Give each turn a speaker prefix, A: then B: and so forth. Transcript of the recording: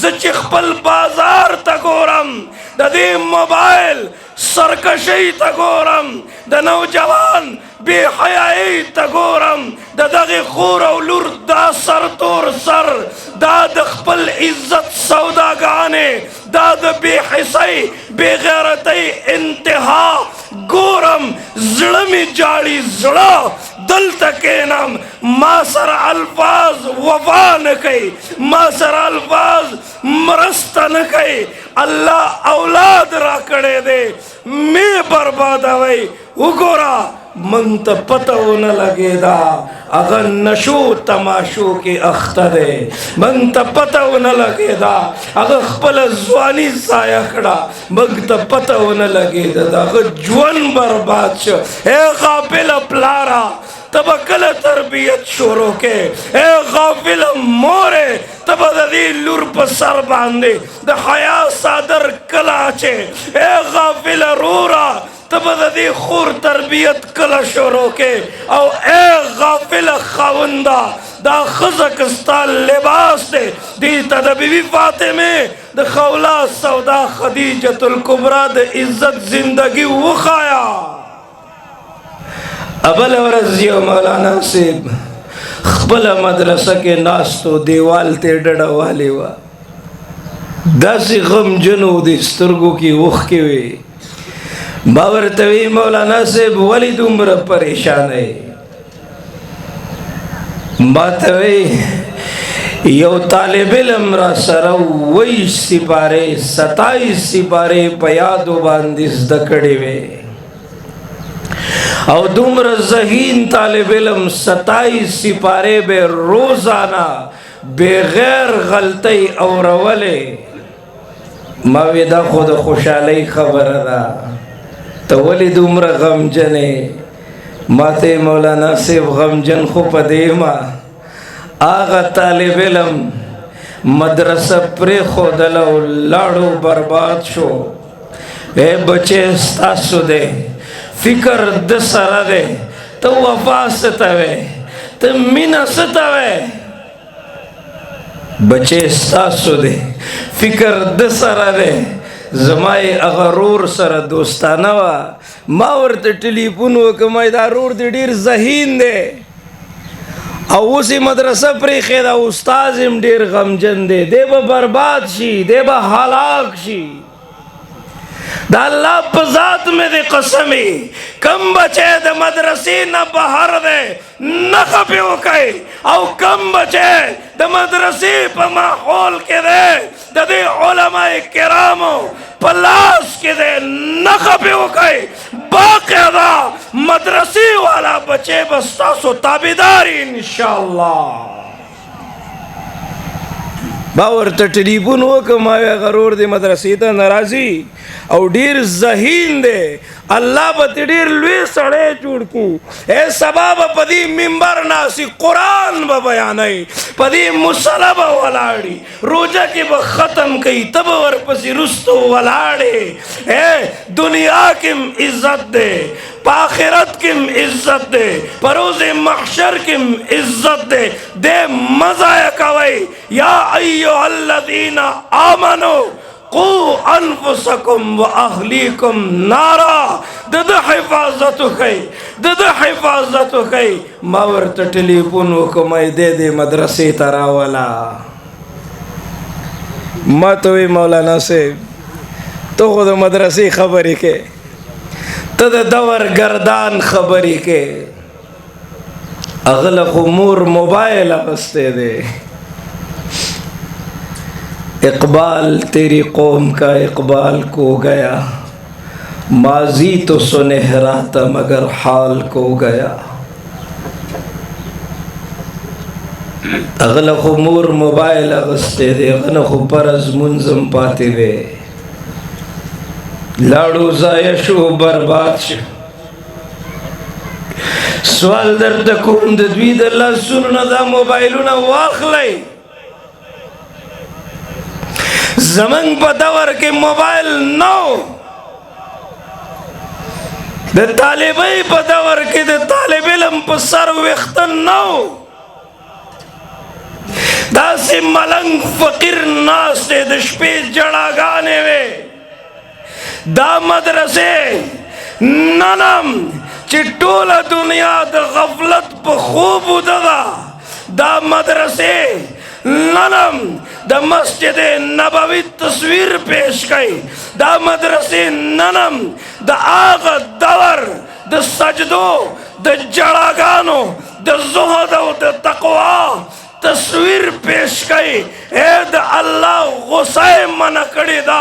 A: ز چې خپل بازار ته ګورم د دې موبایل سرکشۍ ته ګورم د نوجوان بے حیائی تا گورم دا دغی خور او لور دا سر تور سر دا د خپل عزت سوداگانے دا د بے حسی بے غیرتی انتہا گورم زڑمی جاڑی زڑا دل تکینم ما سر الفاظ وفا نکئی ما سر الفاظ مرست نکئی اللہ اولاد را کڑے دے میں برباد ہوئی اگورا من تا پتہ نہ لگے دا اگر نشو تماشو کے اخترے من تا پتہ نہ لگے دا اگر خپل زوانی سایہ کھڑا من تا پتہ نہ لگے دا اگر جوان برباد شو اے غافل پلارا تب کل تربیت شروع کے اے غافل مورے تب دی لور پر سر باندے دا حیا صادر کلاچے اے غافل رورا تب دی خور تربیت کلا شروع کے او اے غافل خاوندہ دا خزکستا لباس دے دیتا دا بی بی فاطمہ دا خولا سودا خدیجت الکبرى دا عزت زندگی وخایا ابل ورزیو مولانا سیب خپل مدرسہ کے ناستو دیوال تے ڈڑا والی وا داسی غم جنو دی سترگو کی وخ کے وے باور توی مولانا سیب ولی دمر پریشان ہے باتوی یو طالب علم را سرو 27 سپارے 27 سپارے پیادو باندیس دکڑی وے او دومر ذہین طالب علم 27 سپارے بے روزانہ بغیر غلطی اور اولے ماوی دا خود خوشحالی خبر دا تو ولی دومر غمجنے ماتے مولانا سیب غمجن خو پا دیما آغا طالب علم مدرسہ پر خودلو لاڑو برباد شو اے بچے استاسو دے فکر د سره ده ته وفا ستوي ته مینا ستوي بچے ستاسو ده فکر د سره ده زمای اغرور سره دوستانه وا ما ورته ټلیفون وکم دا رور دې ډیر ذہین ده او اوسې مدرسه پرې خېدا استاد هم ډیر غمجن ده دی به برباد شي دی به هلاک شي دا اللہ پزاد میں دے قسمی کم بچے دے مدرسی نہ بہر دے نہ خبیو کئی او کم بچے دے مدرسی پا ماحول کے دے دے علماء کرامو پلاس کے دے نہ خبیو کئی باقیدہ مدرسی والا بچے بستاسو تابداری انشاءاللہ باور ته ټلیفون وکم ما غرور دی مدرسې ته ناراضي او ډیر ذہین دی الله به ډیر لوی سړی جوړ کی اے سبب پدی منبر ناسی قرآن به بیانای پدی مصلی به ولاړی روزه کې به ختم کئ تب ورپسې رستو ولاړې اے دنیا کې عزت دے پاخرت کم عزت دے پروز محشر کم عزت دے دے مزہ کوئی یا ایوہ الذین آمنو قو انفسکم و اہلیکم نارا دد حفاظتو کئی دد حفاظتو کئی ماورت ٹلیفونو کمائی دے دے مدرسی تراولا ما توی مولانا سے تو خود مدرسی خبری کے تد دور گردان خبری کے اغلق امور موبائل اغستے دے اقبال تیری قوم کا اقبال کو گیا ماضی تو سنہرا تھا مگر حال کو گیا اغلق امور موبائل اغستے دے اغلق پرز منظم پاتے وے لاڑو ضائع شو برباد شو سوال در تکون دوید اللہ سننا دا موبائلونا واخلائی زمن پا دور کے موبائل نو دا طالبائی پا دور کے دا طالب علم پا سر وقتن نو दासी मलंग फकीर नास्ते द शपे जड़ागाने वे दा मदरसे ननम चिटोला दुनिया द गफलत प खूब उदगा दा मदरसे ननम द मस्जिद नबवी तस्वीर पेश कई दा मदरसे ननम द आग दवर द सजदो द जड़ागानो द जुहद द तकवा तस्वीर पेश कई ए द अल्लाह गुस्से मन कड़ी दा